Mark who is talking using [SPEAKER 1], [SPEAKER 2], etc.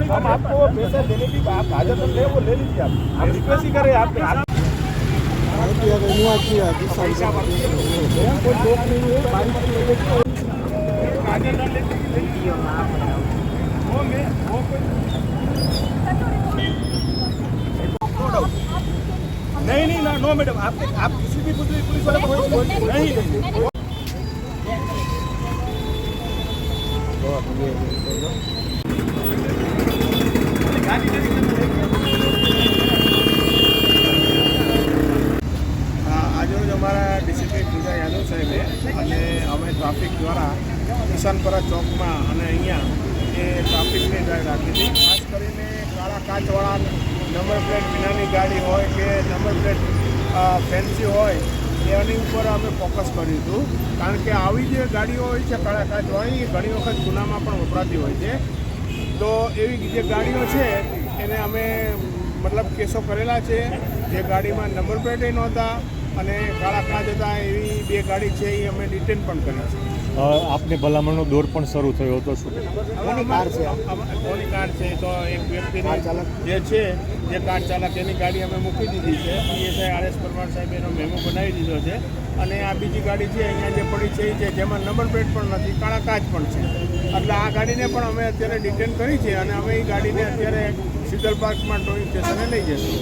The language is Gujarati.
[SPEAKER 1] हम आपको पैसा देने की आप हाजत ले वो ले लीजिए आप रिक्वेस्ट ही करें आप नहीं नो मैडम आप किसी भी पुलिस वाले को नहीं આજરોજ અમારા ડીસીપી પૂજા યાદવ સાહેબે અને અમે ટ્રાફિક દ્વારા કિસાનપરા ચોકમાં અને અહીંયા એ ટ્રાફિકની ડ્રાઈવ રાખી હતી. ખાસ કરીને કાળા કાચવાળા નંબર પ્લેટ વિનાની ગાડી હોય કે નંબર પ્લેટ ફેન્સી હોય એની ઉપર અમે ફોકસ કર્યું હતું. કારણ કે આવી જે ગાડીઓ હોય છે કાળા કાચવાળી એ ઘણી વખત ગુનામાં પણ વપરાતી હોય છે. તો એવી જે ગાડીઓ છે એને અમે મતલબ કેસો કરેલા છે. જે ગાડીમાં નંબર પ્લેટે નહોતા અને કાળા કાચ હતા એવી 2 ગાડી છે એ અમે ડિટેન પણ કરી છે.
[SPEAKER 2] આપને ભલામણનો દોર પણ શરૂ થયો હતો શું?
[SPEAKER 1] કોની કાર છે તો એક વ્યક્તિની જે છે જે કાર ચાલક એની ગાડી અમે મૂકી દીધી છે. પીએસઆઈ આરએસ પરમાર સાહેબ એનો મેમો બનાવી દીધો છે. અને આ બીજી ગાડી છે અહીંયા જે પડી છે એ છે જેમાં નંબર પ્લેટ પણ નથી, કાળા કાચ પણ છે. એટલે આ ગાડીને પણ અમે અત્યારે ડિટેન કરી છે અને અમે એ ગાડીને અત્યારે શીતલ પાર્કમાં ટોઈંગ સ્ટેશને લઈ જઈશું.